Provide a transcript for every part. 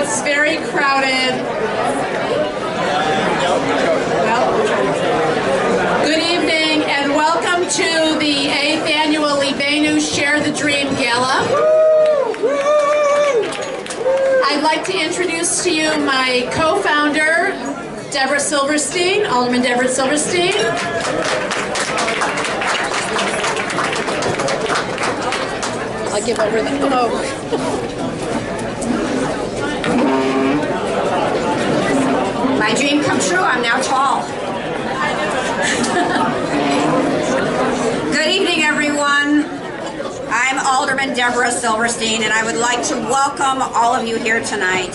it's very crowded. Well, good evening and welcome to the 8th Annual Libenu Share the Dream Gala. I'd like to introduce to you my co-founder, Deborah Silverstein, Alderman Deborah Silverstein. I'll give over the My dream come true, I'm now tall. Good evening, everyone. I'm Alderman Deborah Silverstein, and I would like to welcome all of you here tonight.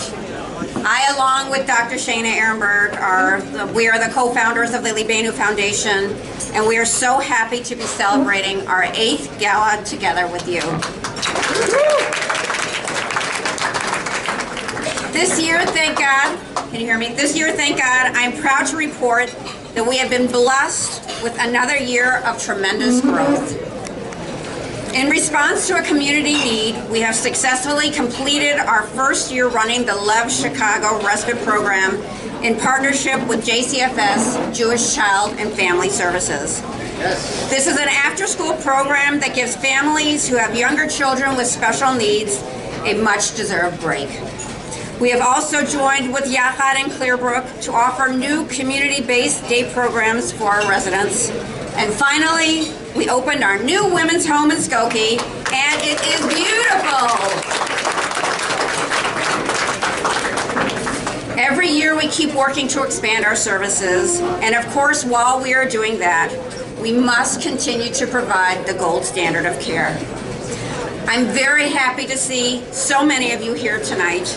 I, along with Dr. Shana Ehrenberg, we are the co-founders of the Libenu Foundation, and we are so happy to be celebrating our 8th gala together with you. This year, thank God, can you hear me? This year, thank God, I'm proud to report that we have been blessed with another year of tremendous growth. In response to a community need, we have successfully completed our first year running the Love Chicago Respite Program in partnership with JCFS, Jewish Child and Family Services. Yes. This is an after-school program that gives families who have younger children with special needs a much-deserved break. We have also joined with Yachad and Clearbrook to offer new community-based day programs for our residents. And finally, we opened our new women's home in Skokie, and it is beautiful. Every year we keep working to expand our services, and of course, while we are doing that, we must continue to provide the gold standard of care. I'm very happy to see so many of you here tonight.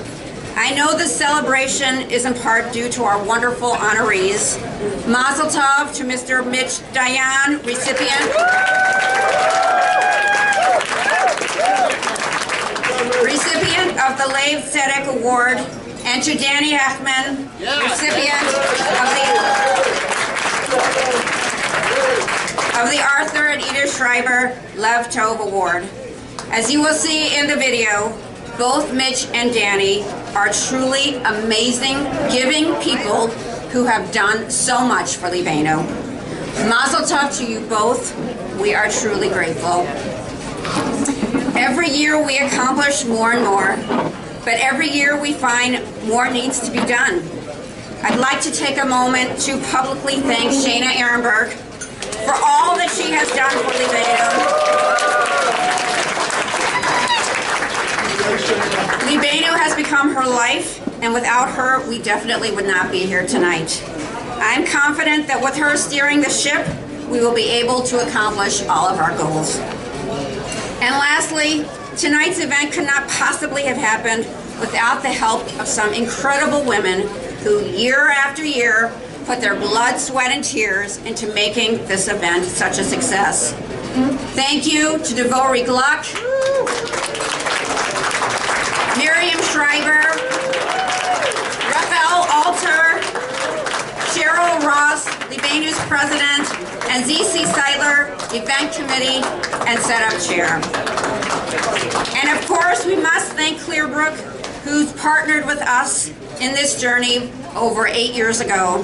I know this celebration is in part due to our wonderful honorees. Mazel tov to Mr. Mitch Dayan, recipient of the Lev Tzedek Award, and to Danny Hechtman, recipient of the Arthur and Edith Schreiber Lev Tov Award. As you will see in the video, both Mitch and Danny are truly amazing, giving people who have done so much for Libenu. Mazel tov to you both. We are truly grateful. Every year we accomplish more and more, but every year we find more needs to be done. I'd like to take a moment to publicly thank Shana Ehrenberg for all that she has done for Libenu. Libenu has become her life, and without her, we definitely would not be here tonight. I'm confident that with her steering the ship, we will be able to accomplish all of our goals. And lastly, tonight's event could not possibly have happened without the help of some incredible women who, year after year, put their blood, sweat, and tears into making this event such a success. Thank you to Devorah Gluck, Miriam Schreiber, Raphael Alter, Cheryl Ross, Libenu's president, and Z.C. Seidler, event committee and setup chair. And of course, we must thank Clearbrook, who's partnered with us in this journey over 8 years ago.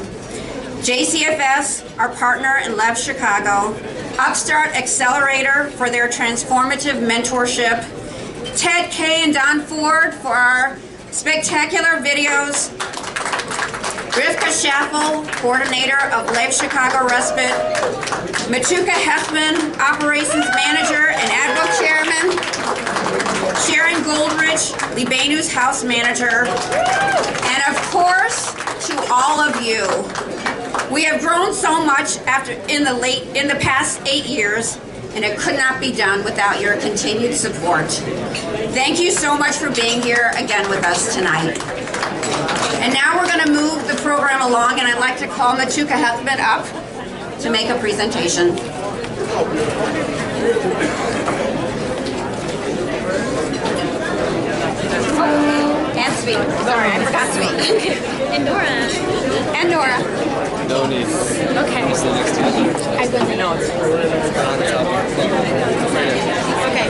JCFS, our partner in Love Chicago, Upstart Accelerator for their transformative mentorship, Ted Kay and Don Ford for our spectacular videos, Rivka Schaffel, coordinator of Love Chicago Respite, Machuka Hechtman, operations manager and AdBook chairman, Sharon Goldrich, Libenu's house manager, and of course, to all of you. We have grown so much in the past 8 years, and it could not be done without your continued support. Thank you so much for being here again with us tonight. And now we're going to move the program along, and I'd like to call Machuka Hechtman up to make a presentation. And speak. Sorry, I forgot to speak. And Nora. And Nora. No need. Okay. What's the next time? I wouldn't know. Okay.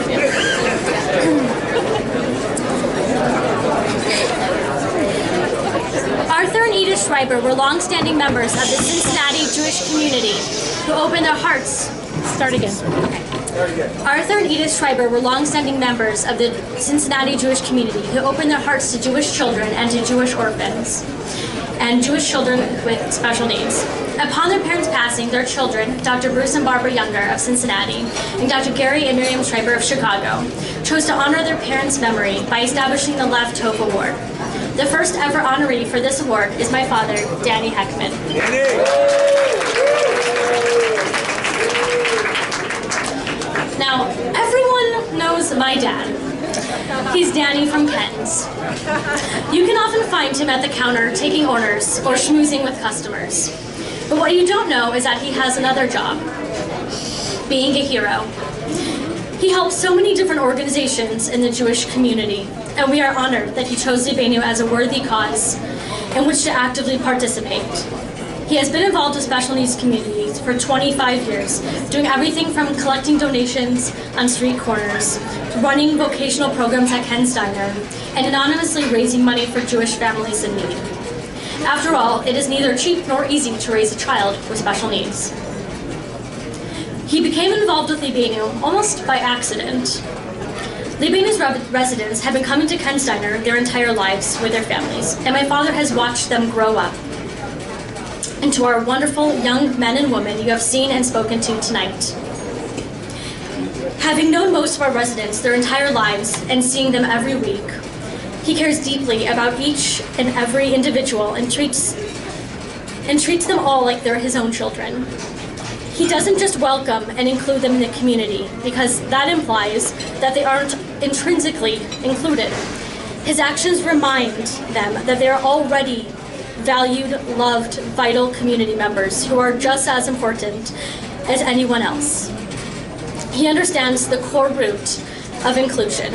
Schreiber were long-standing members of the Cincinnati Jewish community who opened their hearts. Start again. Arthur and Edith Schreiber were long-standing members of the Cincinnati Jewish community who opened their hearts to Jewish children and to Jewish orphans and Jewish children with special needs. Upon their parents' passing, their children, Dr. Bruce and Barbara Younger of Cincinnati and Dr. Gary and Miriam Schreiber of Chicago, chose to honor their parents' memory by establishing the Lev Tov Award. The first ever honoree for this award is my father, Danny Hechtman. Now, everyone knows my dad. He's Danny from Ken's. You can often find him at the counter taking orders or schmoozing with customers. But what you don't know is that he has another job, being a hero. He helps so many different organizations in the Jewish community, and we are honored that he chose Libenu as a worthy cause in which to actively participate. He has been involved with special needs communities for 25 years, doing everything from collecting donations on street corners, to running vocational programs at Ken Steiner, and anonymously raising money for Jewish families in need. After all, it is neither cheap nor easy to raise a child with special needs. He became involved with Libenu almost by accident. Libenu's residents have been coming to Ken Steiner their entire lives with their families, and my father has watched them grow up into our wonderful young men and women you have seen and spoken to tonight. Having known most of our residents their entire lives and seeing them every week, he cares deeply about each and every individual and treats them all like they're his own children. He doesn't just welcome and include them in the community, because that implies that they aren't intrinsically included. His actions remind them that they are already valued, loved, vital community members who are just as important as anyone else. He understands the core root of inclusion.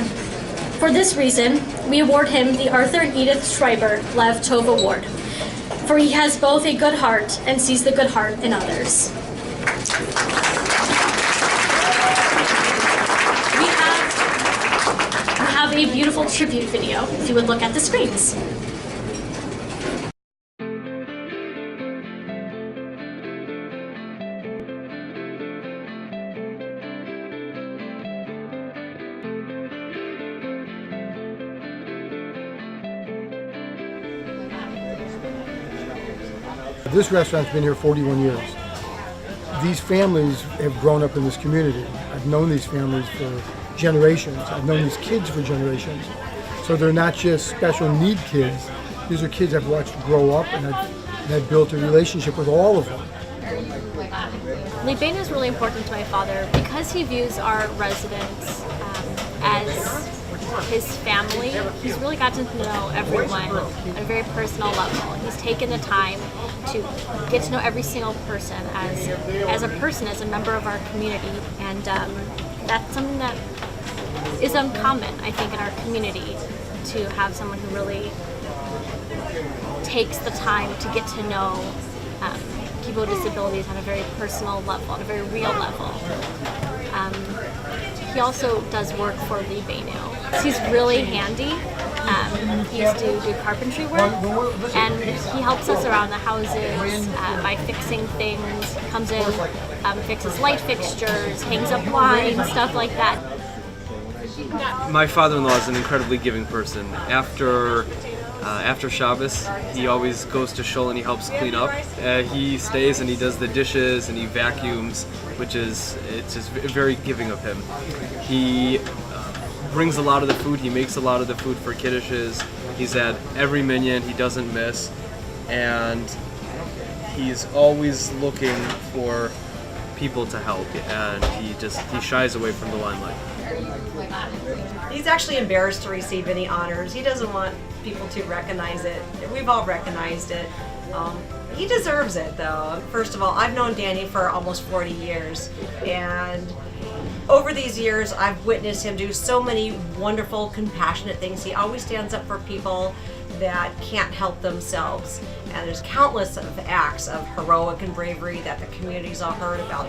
For this reason, we award him the Arthur and Edith Schreiber Lev Tov Award, for he has both a good heart and sees the good heart in others. We have a beautiful tribute video, if you would look at the screens. This restaurant's been here 41 years. These families have grown up in this community. I've known these families for generations. I've known these kids for generations. So they're not just special need kids. These are kids I've watched grow up, and I've built a relationship with all of them. Libenu is really important to my father because he views our residents as his family. He's really gotten to know everyone at a very personal level. He's taken the time to get to know every single person as a person, as a member of our community, and that's something that is uncommon, I think, in our community, to have someone who really takes the time to get to know people with disabilities on a very personal level, on a very real level. He also does work for Libenu. He's really handy. He used to do carpentry work, and he helps us around the houses by fixing things. He comes in, fixes light fixtures, hangs up wine, stuff like that. My father-in-law is an incredibly giving person. After Shabbos, he always goes to shul and he helps clean up. He stays and he does the dishes and he vacuums, it's just very giving of him. He brings a lot of the food. He makes a lot of the food for kiddushes. He's at every minyan. He doesn't miss, and he's always looking for people to help, and he shies away from the limelight. He's actually embarrassed to receive any honors. He doesn't want people to recognize it. We've all recognized it. He deserves it, though. First of all, I've known Danny for almost 40 years, and over these years, I've witnessed him do so many wonderful, compassionate things. He always stands up for people that can't help themselves. And there's countless of acts of heroic and bravery that the community's all heard about.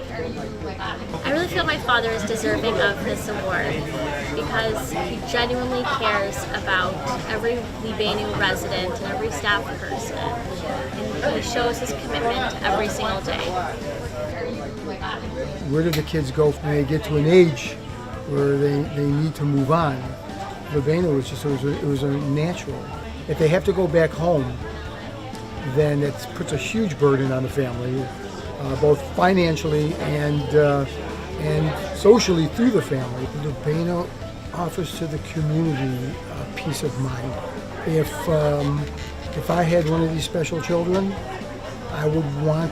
I really feel my father is deserving of this award because he genuinely cares about every Libenu resident and every staff person. And he shows his commitment every single day. Where do the kids go when they get to an age where they need to move on? Libenu it was a natural. If they have to go back home, then it puts a huge burden on the family, both financially and socially through the family. Libenu offers to the community peace of mind. If I had one of these special children, I would want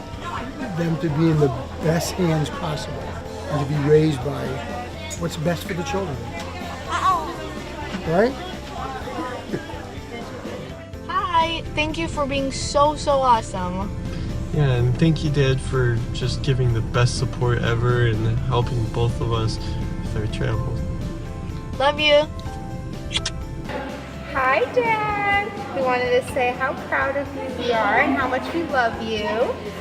them to be in the best hands possible and to be raised by what's best for the children. Right? Hi, thank you for being so awesome. Yeah, and thank you, Dad, for just giving the best support ever and helping both of us with our travels. Love you. Hi, Dad. We wanted to say how proud of you we are and how much we love you.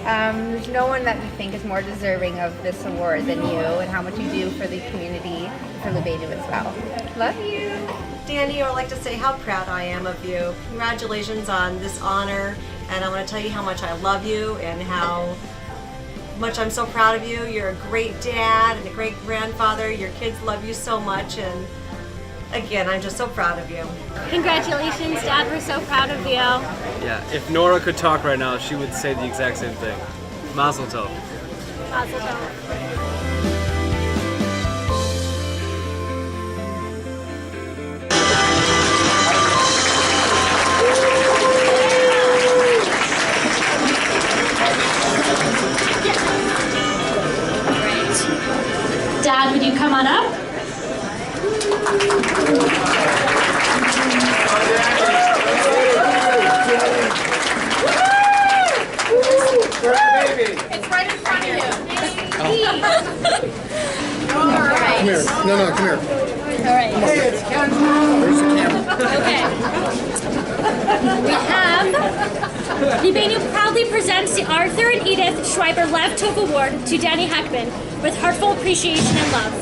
There's no one that we think is more deserving of this award than you, and how much you do for the community, for Libenu as well. Love you. Danny, I would like to say how proud I am of you. Congratulations on this honor, and I want to tell you how much I love you and how much I'm so proud of you. You're a great dad and a great grandfather. Your kids love you so much, and again, I'm just so proud of you. Congratulations, Dad. We're so proud of you. Yeah, if Nora could talk right now, she would say the exact same thing. Mazel tov. Mazel tov. Dad, would you come on up? It's right in front of you. Come here. No, come here. All right. Where's the camera? Okay. We have Libenu proudly presents the Arthur and Edith Schreiber Leftover Award to Danny Hechtman with heartfelt appreciation and love.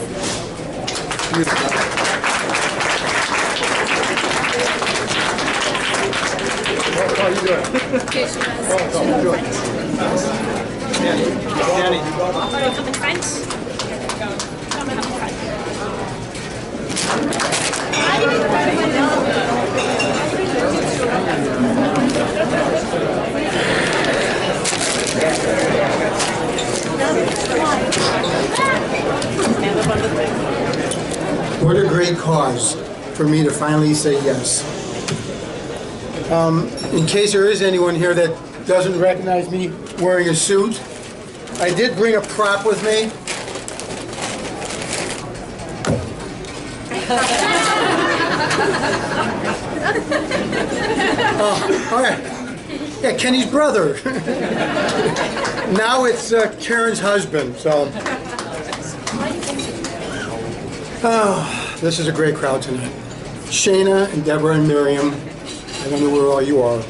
How you doing? How you doing? Danny. Come in front. Come in front. What a great cause for me to finally say yes. In case there is anyone here that doesn't recognize me wearing a suit, I did bring a prop with me. Oh, all right. Yeah, Kenny's brother. Now it's Karen's husband, so. Oh, this is a great crowd tonight. Shayna and Deborah and Miriam, I don't know where all you are.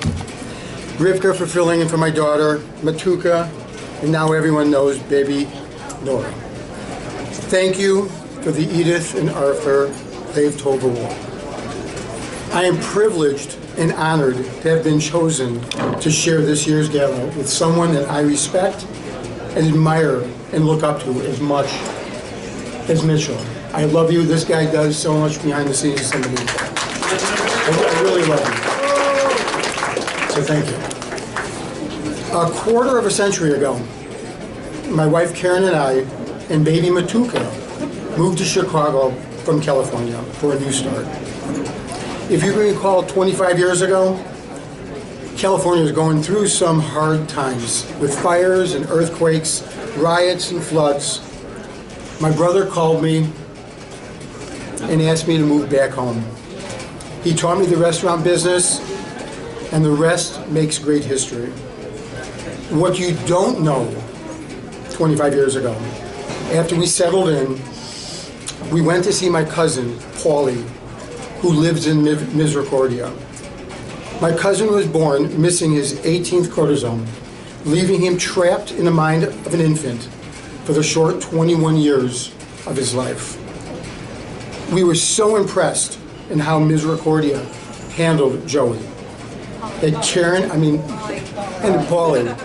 Rivka for filling in for my daughter, Matuka, and now everyone knows baby Nora. Thank you for the Edith and Arthur Leftover Award. I am privileged and honored to have been chosen to share this year's gala with someone that I respect and admire and look up to as much as Mitchell. I love you. This guy does so much behind the scenes. Somebody, I really love you. So thank you. A quarter of a century ago, my wife Karen and I and baby Matuka moved to Chicago from California for a new start. If you can recall, 25 years ago, California was going through some hard times with fires and earthquakes, riots and floods. My brother called me and asked me to move back home. He taught me the restaurant business, and the rest makes great history. What you don't know, 25 years ago, after we settled in, we went to see my cousin, Paulie, who lives in Misericordia. My cousin was born missing his 18th chromosome, leaving him trapped in the mind of an infant for the short 21 years of his life. We were so impressed in how Misericordia handled Joey. And Paulie,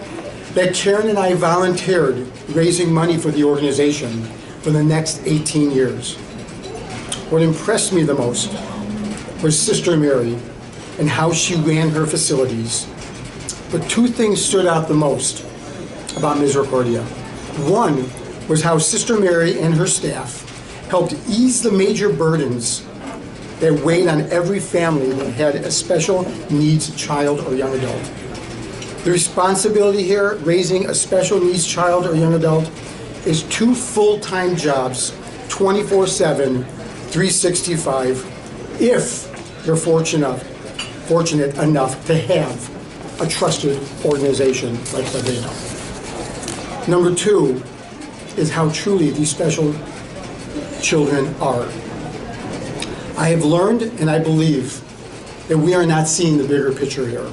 that Karen and I volunteered raising money for the organization for the next 18 years. What impressed me the most was Sister Mary and how she ran her facilities. But two things stood out the most about Misericordia. One was how Sister Mary and her staff helped ease the major burdens that weighed on every family that had a special needs child or young adult. The responsibility here, raising a special needs child or young adult, is 2 full-time jobs, 24/7, 365, if you're fortunate enough to have a trusted organization like Libenu. Number 2 is how truly these special children are. I have learned and I believe that we are not seeing the bigger picture here.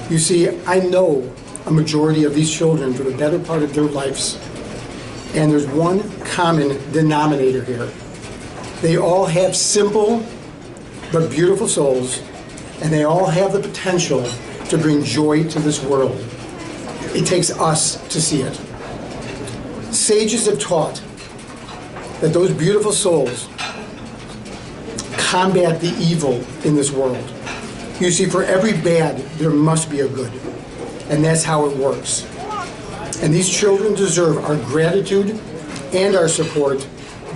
You see, I know a majority of these children for the better part of their lives, and there's one common denominator here. They all have simple but beautiful souls, and they all have the potential to bring joy to this world. It takes us to see it. Sages have taught that those beautiful souls combat the evil in this world. You see, for every bad, there must be a good. And that's how it works. And these children deserve our gratitude and our support,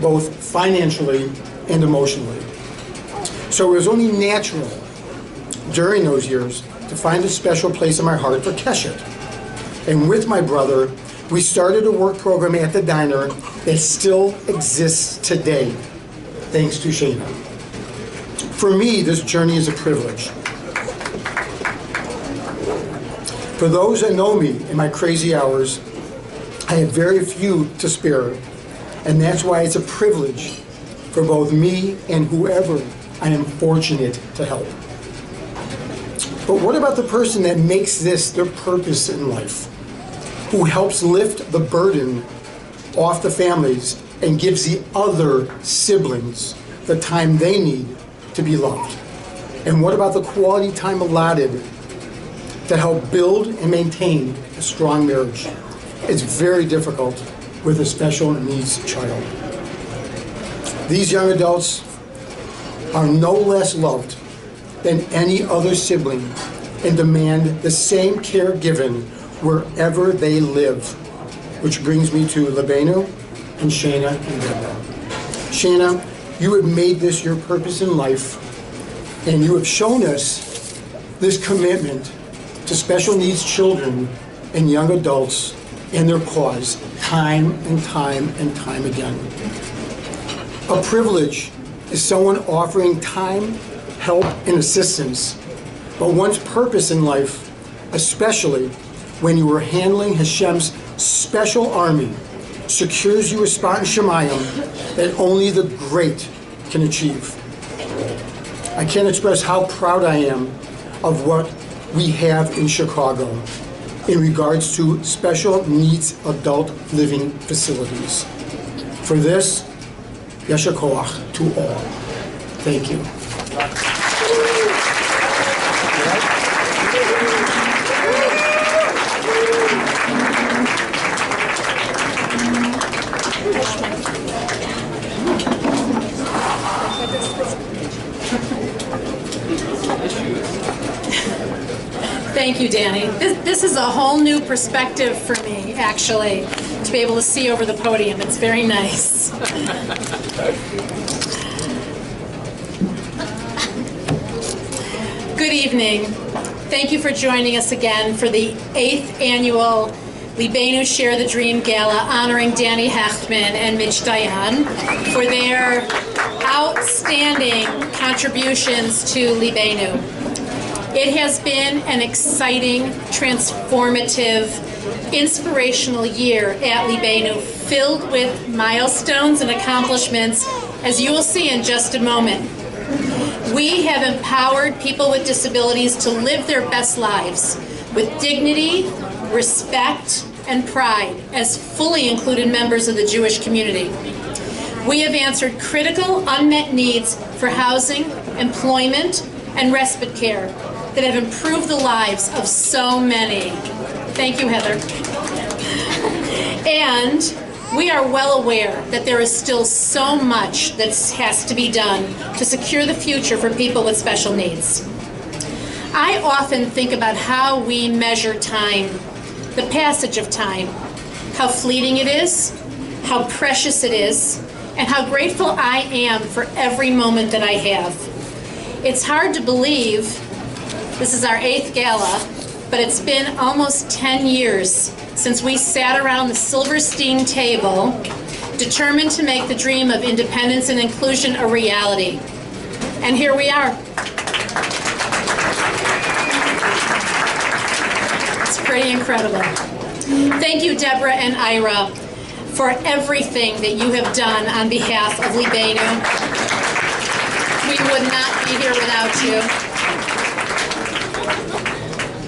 both financially and emotionally. So it was only natural during those years to find a special place in my heart for Keshet. And with my brother, we started a work program at the diner that still exists today, thanks to Shana. For me, this journey is a privilege. For those that know me in my crazy hours, I have very few to spare, and that's why it's a privilege for both me and whoever I am fortunate to help. But what about the person that makes this their purpose in life, who helps lift the burden off the families and gives the other siblings the time they need to be loved? And what about the quality time allotted to help build and maintain a strong marriage? It's very difficult with a special needs child. These young adults are no less loved than any other sibling and demand the same care given wherever they live. Which brings me to Libenu and Shana and Deborah. Shana, you have made this your purpose in life, and you have shown us this commitment to special needs children and young adults and their cause time and time and time again. A privilege is someone offering time, help, and assistance, but one's purpose in life, especially when you are handling Hashem's special army, secures you a spot in Shemayim that only the great can achieve. I can't express how proud I am of what we have in Chicago in regards to special needs adult living facilities. For this, Yasher Koach to all. Thank you. Thank you, Danny. This is a whole new perspective for me, actually, to be able to see over the podium. It's very nice. Good evening. Thank you for joining us again for the 8th annual Libenu Share the Dream Gala honoring Danny Hechtman and Mitch Dayan for their outstanding contributions to Libenu. It has been an exciting, transformative, inspirational year at Libenu, filled with milestones and accomplishments, as you will see in just a moment. We have empowered people with disabilities to live their best lives with dignity, respect, and pride as fully included members of the Jewish community. We have answered critical unmet needs for housing, employment, and respite care that have improved the lives of so many. Thank you, Heather. And we are well aware that there is still so much that has to be done to secure the future for people with special needs. I often think about how we measure time, the passage of time, how fleeting it is, how precious it is, and how grateful I am for every moment that I have. It's hard to believe this is our 8th gala, but it's been almost 10 years since we sat around the Silverstein table, determined to make the dream of independence and inclusion a reality. And here we are. It's pretty incredible. Thank you, Deborah and Ira, for everything that you have done on behalf of Libenu. We would not be here without you.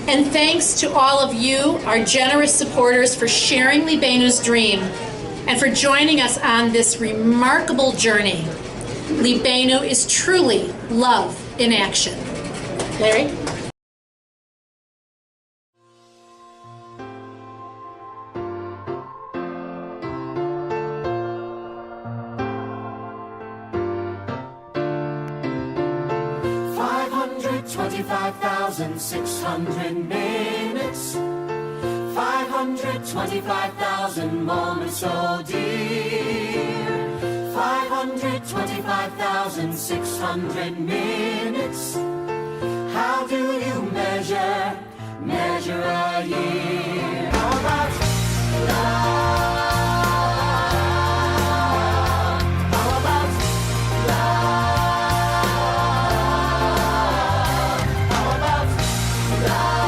And thanks to all of you, our generous supporters, for sharing Libenu's dream and for joining us on this remarkable journey. Libenu is truly love in action. Larry? $525,600 minutes, 525,000 moments, oh dear. 525,600 minutes. How do you measure a year? How about love? How about love? How about love?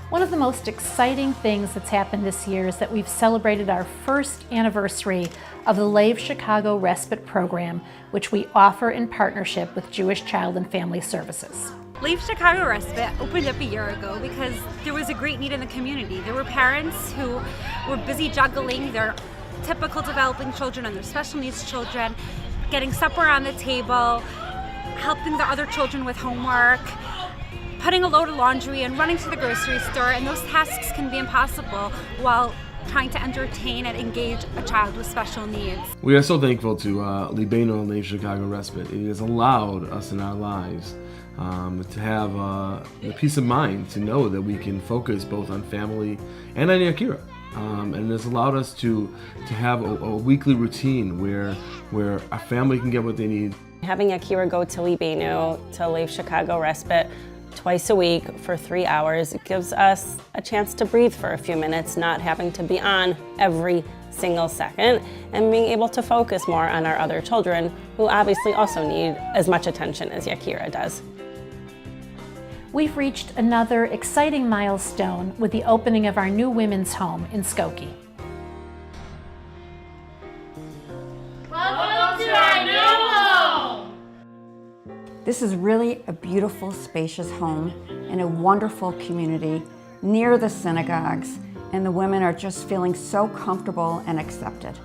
One of the most exciting things that's happened this year is that we've celebrated our first anniversary of the Lev Chicago Respite Program, which we offer in partnership with Jewish Child and Family Services. Lev Chicago Respite opened up a year ago because there was a great need in the community. There were parents who were busy juggling their typical developing children and their special needs children, getting supper on the table, helping the other children with homework, putting a load of laundry and running to the grocery store, and those tasks can be impossible while trying to entertain and engage a child with special needs. We are so thankful to Libenu and Lev Chicago Respite. It has allowed us in our lives to have the peace of mind to know that we can focus both on family and on Yakira. And it has allowed us to have a weekly routine where our family can get what they need. Having Yakira go to Libenu, to Lev Chicago Respite, twice a week for 3 hours, it gives us a chance to breathe for a few minutes, not having to be on every single second, and being able to focus more on our other children, who obviously also need as much attention as Yakira does. We've reached another exciting milestone with the opening of our new women's home in Skokie. Welcome to our new home! This is really a beautiful, spacious home in a wonderful community near the synagogues, and the women are just feeling so comfortable and accepted.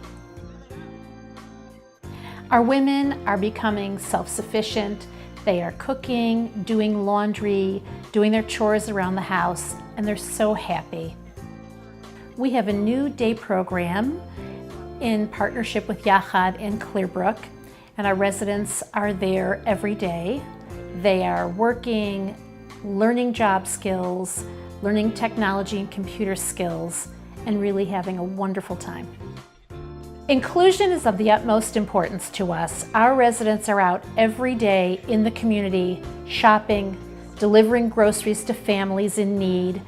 Our women are becoming self-sufficient. They are cooking, doing laundry, doing their chores around the house, and they're so happy. We have a new day program in partnership with Yachad in Clearbrook, and our residents are there every day. They are working, learning job skills, learning technology and computer skills, and really having a wonderful time. Inclusion is of the utmost importance to us. Our residents are out every day in the community, shopping, delivering groceries to families in need,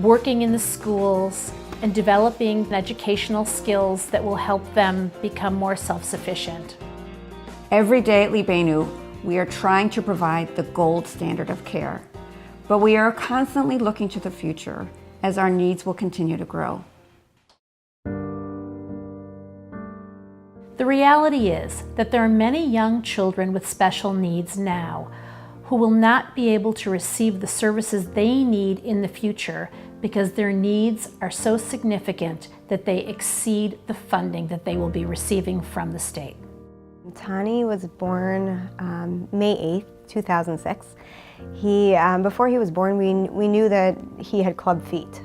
working in the schools, and developing educational skills that will help them become more self-sufficient. Every day at Libenu, we are trying to provide the gold standard of care, but we are constantly looking to the future as our needs will continue to grow. The reality is that there are many young children with special needs now who will not be able to receive the services they need in the future because their needs are so significant that they exceed the funding that they will be receiving from the state. Tani was born May 8th, 2006. Before he was born, we knew that he had club feet.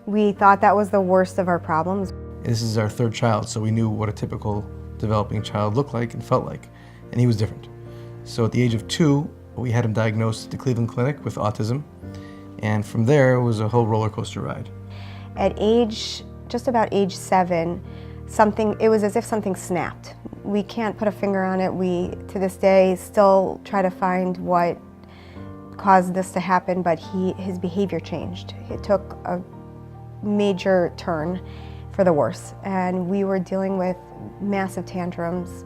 We thought that was the worst of our problems. This is our third child, so we knew what a typical developing child looked like and felt like, and he was different. So at the age of 2, we had him diagnosed at the Cleveland Clinic with autism, and from there it was a whole roller coaster ride. At just about age 7, it was as if something snapped. We can't put a finger on it. We, to this day, still try to find what caused this to happen, but his behavior changed. It took a major turn for the worse, and we were dealing with massive tantrums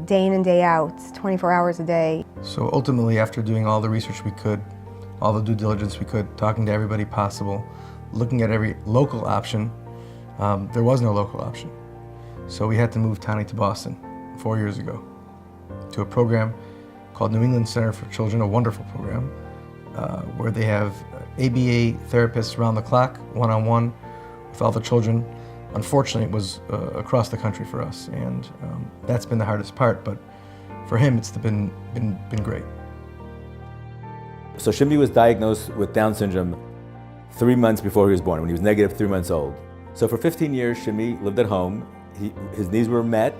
day in and day out, 24 hours a day. So ultimately, after doing all the research we could, all the due diligence we could, talking to everybody possible, looking at every local option, there was no local option. So we had to move Tani to Boston 4 years ago to a program called New England Center for Children, a wonderful program where they have ABA therapists around the clock, one-on-one with all the children. Unfortunately, it was across the country for us, and that's been the hardest part, but for him, it's been great. So Shimmy was diagnosed with Down syndrome 3 months before he was born, when he was negative 3 months old. So for 15 years, Shimmy lived at home. His needs were met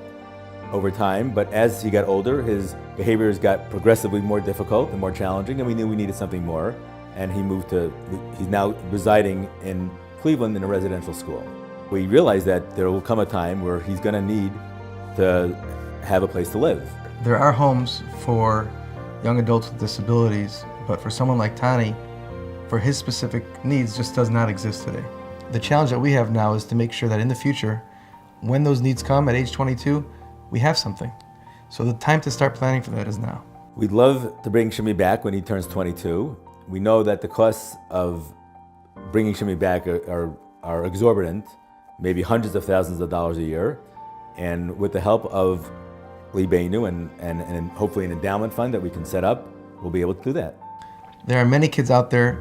over time, but as he got older, his behaviors got progressively more difficult and more challenging, and we knew we needed something more. And he's now residing in Cleveland in a residential school. We realized that there will come a time where he's going to need to have a place to live. There are homes for young adults with disabilities, but for someone like Tani, for his specific needs, just does not exist today. The challenge that we have now is to make sure that in the future, when those needs come at age 22, we have something. So the time to start planning for that is now. We'd love to bring Shimmy back when he turns 22. We know that the costs of bringing Shimmy back are exorbitant, maybe hundreds of thousands of dollars a year. And with the help of Libenu and hopefully an endowment fund that we can set up, we'll be able to do that. There are many kids out there,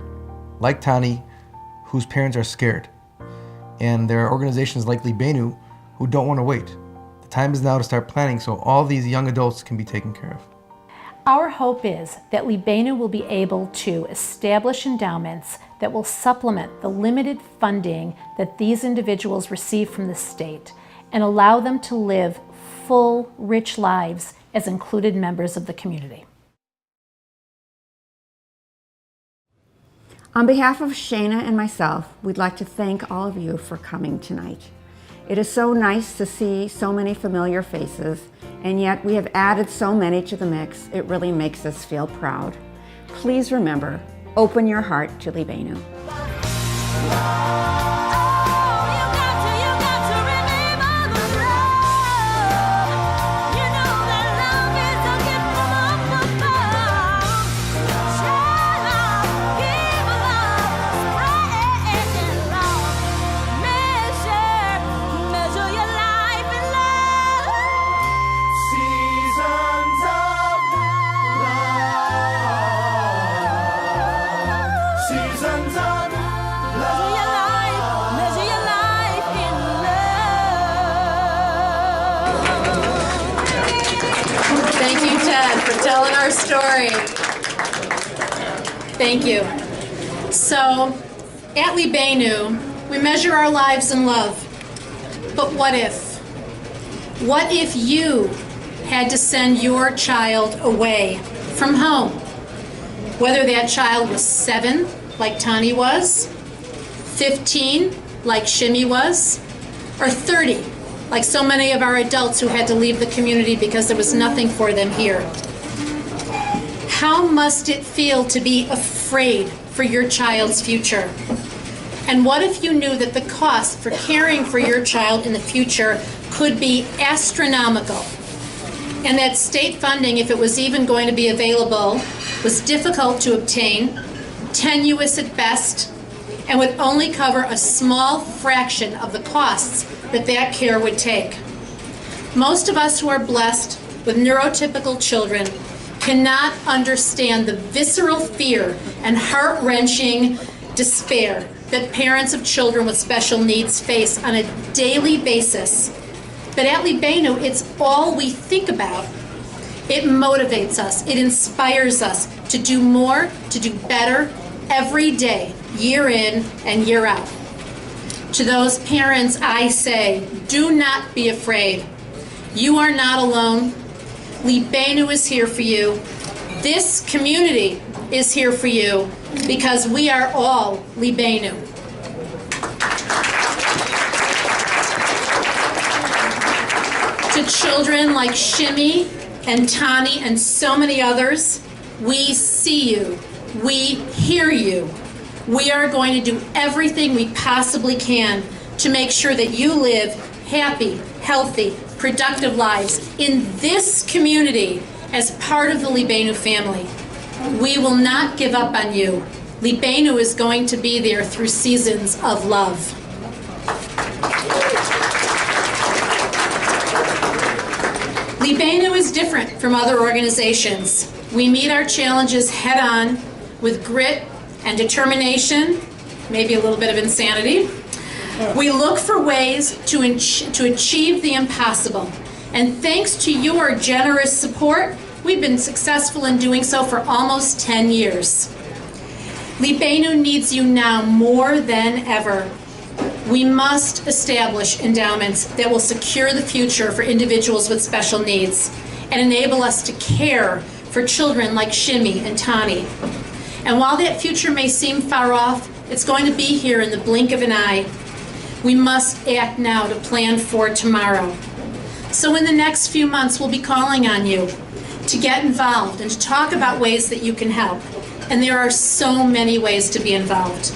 like Tani, whose parents are scared. And there are organizations like Libenu who don't want to wait. The time is now to start planning so all these young adults can be taken care of. Our hope is that Libenu will be able to establish endowments that will supplement the limited funding that these individuals receive from the state and allow them to live full, rich lives as included members of the community. On behalf of Shana and myself, we'd like to thank all of you for coming tonight. It is so nice to see so many familiar faces, and yet we have added so many to the mix, it really makes us feel proud. Please remember, open your heart to Libenu. Thank you, Ted, for telling our story. Thank you. So, at Libenu, we measure our lives in love. But what if? What if you had to send your child away from home? Whether that child was 7, like Tani was, 15, like Shimmy was, or 30, like so many of our adults who had to leave the community because there was nothing for them here. How must it feel to be afraid for your child's future? And what if you knew that the cost for caring for your child in the future could be astronomical, and that state funding, if it was even going to be available, was difficult to obtain, tenuous at best, and would only cover a small fraction of the costs that care would take? Most of us who are blessed with neurotypical children cannot understand the visceral fear and heart-wrenching despair that parents of children with special needs face on a daily basis. But at Libenu, it's all we think about. It motivates us, it inspires us to do more, to do better every day, year in and year out. To those parents, I say, do not be afraid. You are not alone. Libenu is here for you. This community is here for you because we are all Libenu. To children like Shimmy and Tani and so many others, we see you. We hear you. We are going to do everything we possibly can to make sure that you live happy, healthy, productive lives in this community as part of the Libenu family. We will not give up on you. Libenu is going to be there through seasons of love. Libenu is different from other organizations. We meet our challenges head on with grit and determination, maybe a little bit of insanity. We look for ways to achieve the impossible. And thanks to your generous support, we've been successful in doing so for almost 10 years. Libenu needs you now more than ever. We must establish endowments that will secure the future for individuals with special needs and enable us to care for children like Shimmy and Tani. And while that future may seem far off, it's going to be here in the blink of an eye. We must act now to plan for tomorrow. So in the next few months, we'll be calling on you to get involved and to talk about ways that you can help. And there are so many ways to be involved.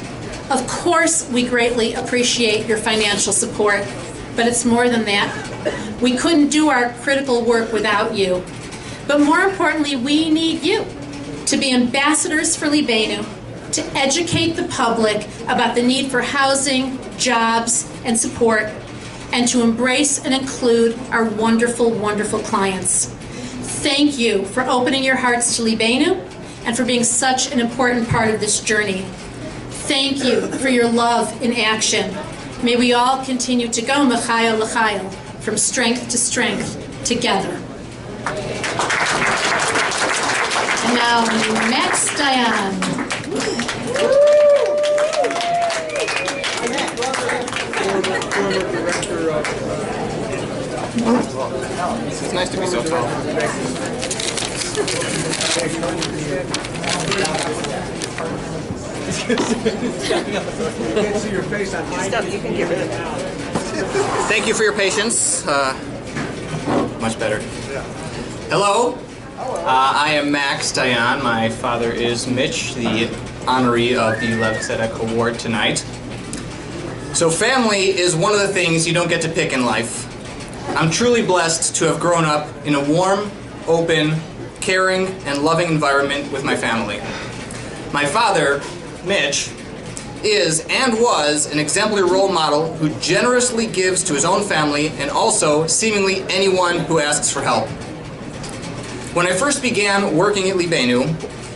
Of course, we greatly appreciate your financial support, but it's more than that. We couldn't do our critical work without you. But more importantly, we need you to be ambassadors for Libenu, to educate the public about the need for housing, jobs, and support, and to embrace and include our wonderful, wonderful clients. Thank you for opening your hearts to Libenu and for being such an important part of this journey. Thank you for your love in action. May we all continue to go Mechayel L'Chayel, from strength to strength, together. And now, next, Dayan. It's nice to be so tall. Thank you for your patience. Much better. Hello. I am Max Dayan. My father is Mitch, the honoree of the Lev Tzedek Award tonight. So family is one of the things you don't get to pick in life. I'm truly blessed to have grown up in a warm, open, caring, and loving environment with my family. My father, Mitch, is and was an exemplary role model who generously gives to his own family and also seemingly anyone who asks for help. When I first began working at Libenu,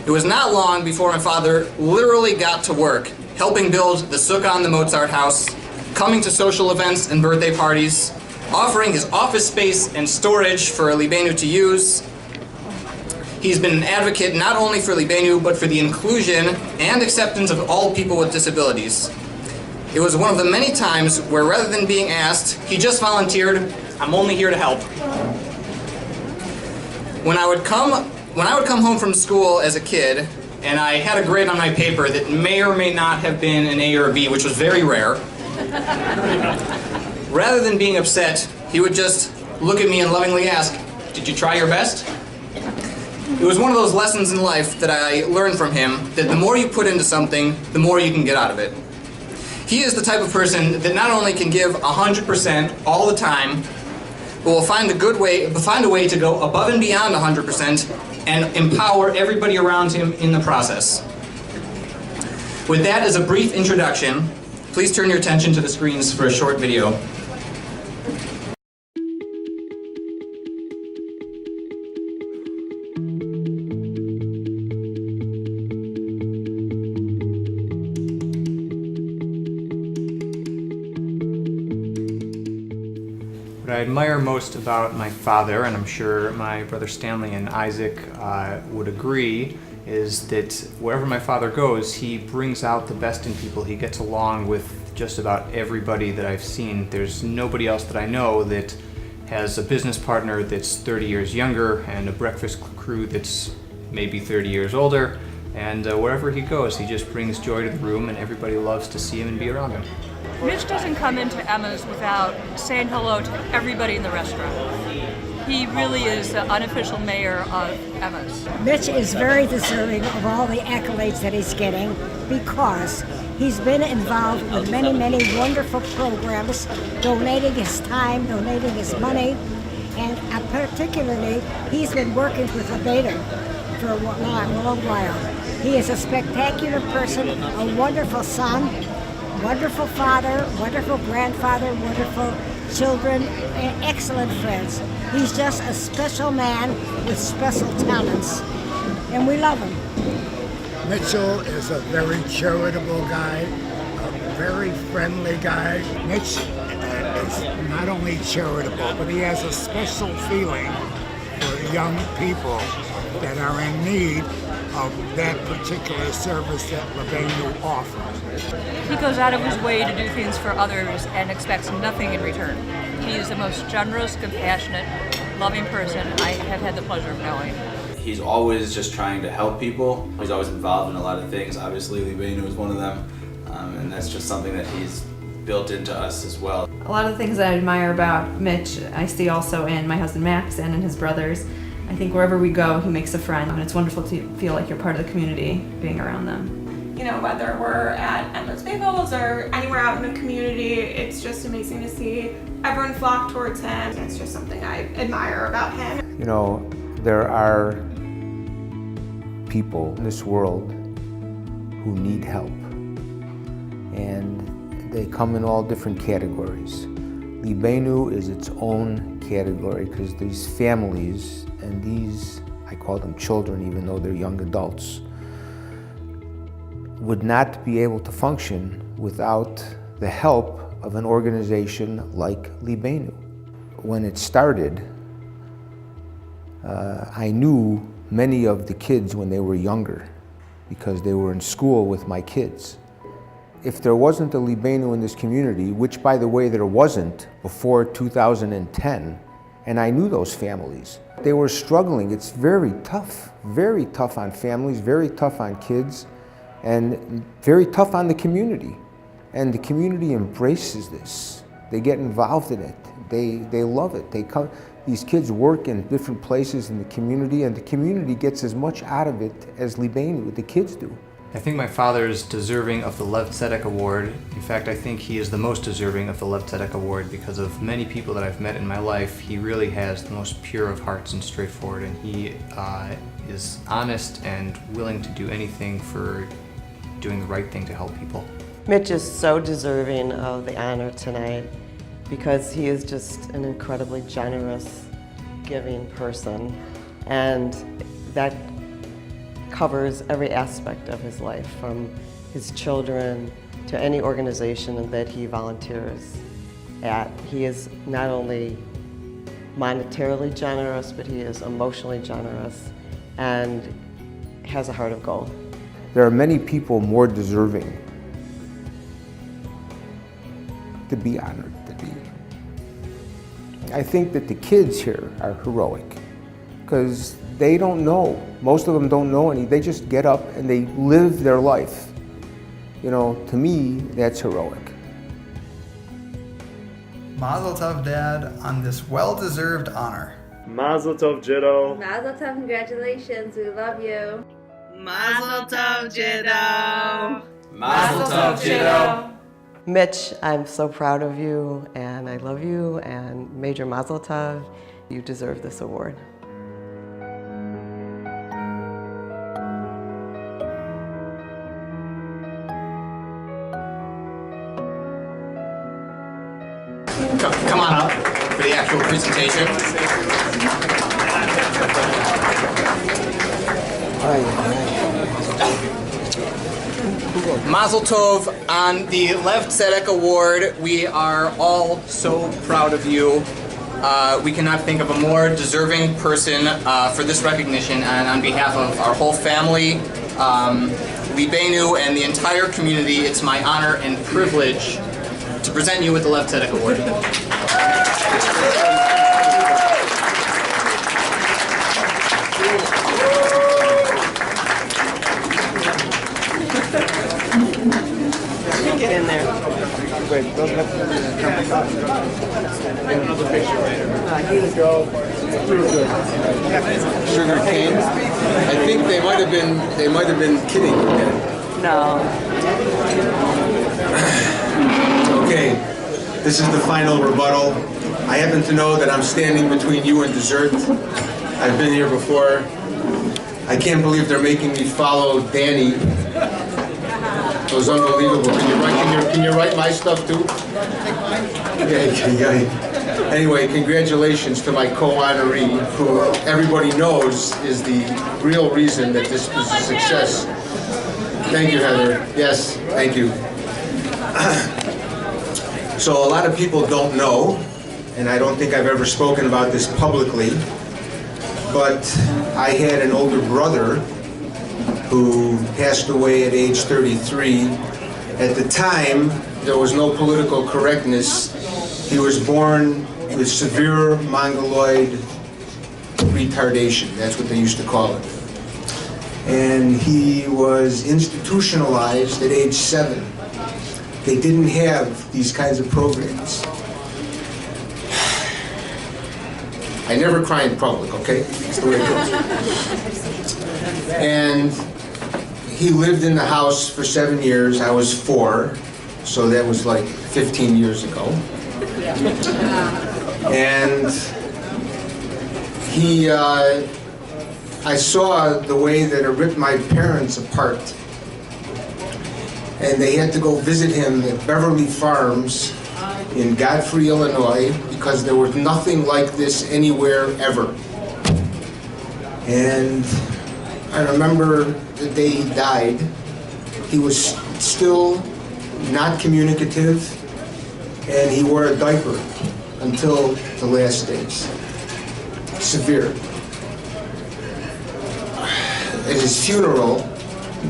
it was not long before my father literally got to work, helping build the sukkah in the Mozart house, coming to social events and birthday parties, offering his office space and storage for Libenu to use. He's been an advocate not only for Libenu, but for the inclusion and acceptance of all people with disabilities. It was one of the many times where rather than being asked, he just volunteered, "I'm only here to help." When I would come home from school as a kid, and I had a grade on my paper that may or may not have been an A or a B, which was very rare, rather than being upset, he would just look at me and lovingly ask, "Did you try your best?" It was one of those lessons in life that I learned from him, that the more you put into something, the more you can get out of it. He is the type of person that not only can give 100% all the time, but will find a way to go above and beyond 100% and empower everybody around him in the process. With that as a brief introduction, please turn your attention to the screens for a short video. admire most about my father, and I'm sure my brother Stanley and Isaac would agree, is that wherever my father goes, he brings out the best in people. He gets along with just about everybody that I've seen. There's nobody else that I know that has a business partner that's 30 years younger and a breakfast crew that's maybe 30 years older. And wherever he goes, he just brings joy to the room, and everybody loves to see him and be around him. Mitch doesn't come into Emma's without saying hello to everybody in the restaurant. He really is the unofficial mayor of Emma's. Mitch is very deserving of all the accolades that he's getting because he's been involved with many, many wonderful programs, donating his time, donating his money, and particularly he's been working with Libenu for a long while. He is a spectacular person, a wonderful son, wonderful father, wonderful grandfather, wonderful children, and excellent friends. He's just a special man with special talents, and we love him. Mitchell is a very charitable guy, a very friendly guy. Mitch is not only charitable, but he has a special feeling for young people that are in need of that particular service that Libenu offers. He goes out of his way to do things for others and expects nothing in return. He is the most generous, compassionate, loving person I have had the pleasure of knowing. He's always just trying to help people. He's always involved in a lot of things. Obviously, Libenu is one of them, and that's just something that he's built into us as well. A lot of the things that I admire about Mitch, I see also in my husband Max and in his brothers. I think wherever we go, he makes a friend, and it's wonderful to feel like you're part of the community being around them. You know, whether we're at Emma's Bagels or anywhere out in the community, it's just amazing to see everyone flock towards him. It's just something I admire about him. You know, there are people in this world who need help, and they come in all different categories. Libenu is its own category because these families and these, I call them children even though they're young adults, would not be able to function without the help of an organization like Libenu. When it started, I knew many of the kids when they were younger because they were in school with my kids. If there wasn't a Libenu in this community, which by the way there wasn't before 2010, and I knew those families, they were struggling. It's very tough on families, very tough on kids, and very tough on the community. And the community embraces this. They get involved in it. They love it. They come. These kids work in different places in the community, and the community gets as much out of it as Libenu, the kids do. I think my father is deserving of the Lev Tzedek Award. In fact, I think he is the most deserving of the Lev Tzedek Award because of many people that I've met in my life. He really has the most pure of hearts and straightforward, and he is honest and willing to do anything for doing the right thing to help people. Mitch is so deserving of the honor tonight because he is just an incredibly generous, giving person, and that covers every aspect of his life, from his children to any organization that he volunteers at. He is not only monetarily generous, but he is emotionally generous and has a heart of gold. There are many people more deserving to be honored, I think that the kids here are heroic because they don't know. Most of them don't know any. They just get up and they live their life. You know, to me, that's heroic. Mazel tov, Dad, on this well-deserved honor. Mazel tov, Jiddo. Mazel tov, congratulations, we love you. Mazel tov, Jiddo. Mazel tov, Jiddo. Mitch, I'm so proud of you, and I love you, and Major Mazel tov. You deserve this award. Come on up for the actual presentation. Mazel tov on the Lev Tzedek Award. We are all so proud of you. we cannot think of a more deserving person for this recognition, and on behalf of our whole family, Libenu, and the entire community, it's my honor and privilege to present you with the Lev Tzedek Award. Get in there. Wait, don't have to another picture later. Sugar canes? I think they might have been kidding. No. Okay, this is the final rebuttal. I happen to know that I'm standing between you and dessert. I've been here before. I can't believe they're making me follow Danny. It was unbelievable. Can you write my stuff too? Yeah. Anyway, congratulations to my co-honoree, who everybody knows is the real reason that this was a success. Thank you, Heather. Yes, thank you. So a lot of people don't know, and I don't think I've ever spoken about this publicly, but I had an older brother who passed away at age 33. At the time, there was no political correctness. He was born with severe mongoloid retardation. That's what they used to call it. And he was institutionalized at age 7. They didn't have these kinds of programs. I never cry in public, okay? That's the way it goes. And he lived in the house for 7 years. I was 4, so that was like 15 years ago. And I saw the way that it ripped my parents apart. And they had to go visit him at Beverly Farms in Godfrey, Illinois, because there was nothing like this anywhere ever. And I remember the day he died. He was still not communicative, and he wore a diaper until the last days. Severe. At his funeral,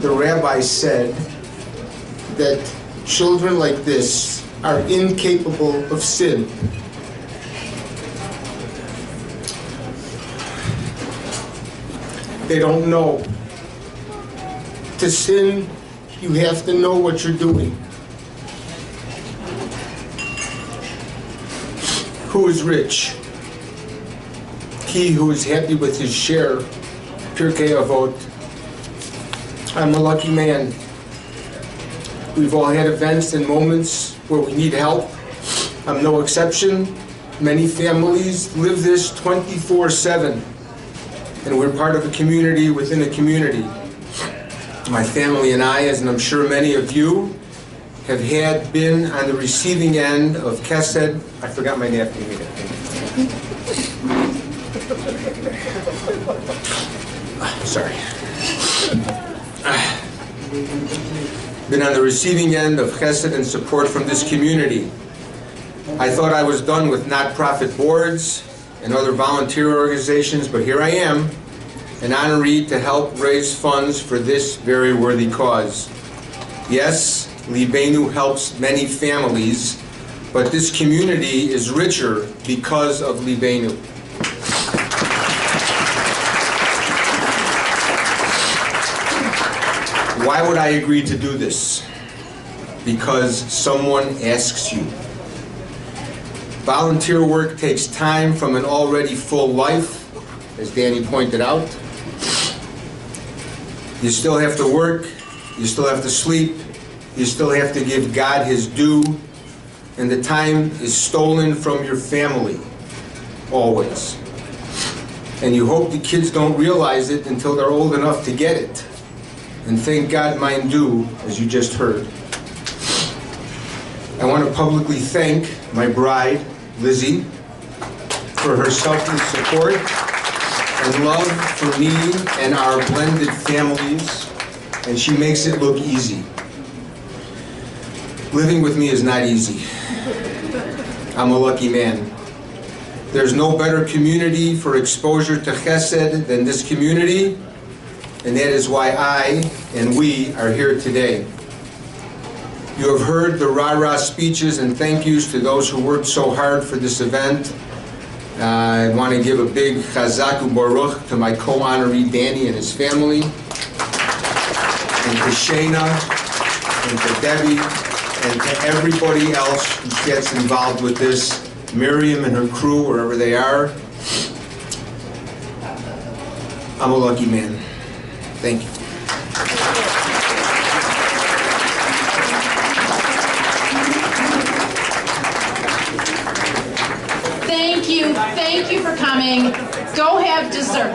the rabbi said that children like this are incapable of sin. They don't know. To sin, you have to know what you're doing. Who is rich? He who is happy with his share. Pirkei Avot. I'm a lucky man. We've all had events and moments where we need help. I'm no exception. Many families live this 24/7. And we're part of a community within a community. My family and I, as I'm sure many of you, have been on the receiving end of Chesed. I forgot my napkin here. Sorry. Been on the receiving end of Chesed and support from this community. I thought I was done with not-profit boards and other volunteer organizations, but here I am, an honoree to help raise funds for this very worthy cause. Yes, Libenu helps many families, but this community is richer because of Libenu. Why would I agree to do this? Because someone asks you. Volunteer work takes time from an already full life, as Danny pointed out. You still have to work, you still have to sleep, you still have to give God his due, and the time is stolen from your family, always. And you hope the kids don't realize it until they're old enough to get it. And thank God mine do, as you just heard. I want to publicly thank my bride, Lizzie, for her selfless support and love for me and our blended families, and she makes it look easy. Living with me is not easy. I'm a lucky man. There's no better community for exposure to chesed than this community, and that is why I and we are here today. You have heard the rah-rah speeches and thank yous to those who worked so hard for this event. I want to give a big chazak u'baruch to my co-honoree Danny and his family, and to Shayna, and to Debbie, and to everybody else who gets involved with this, Miriam and her crew, wherever they are. I'm a lucky man. Thank you. Thank you for coming. Go have dessert.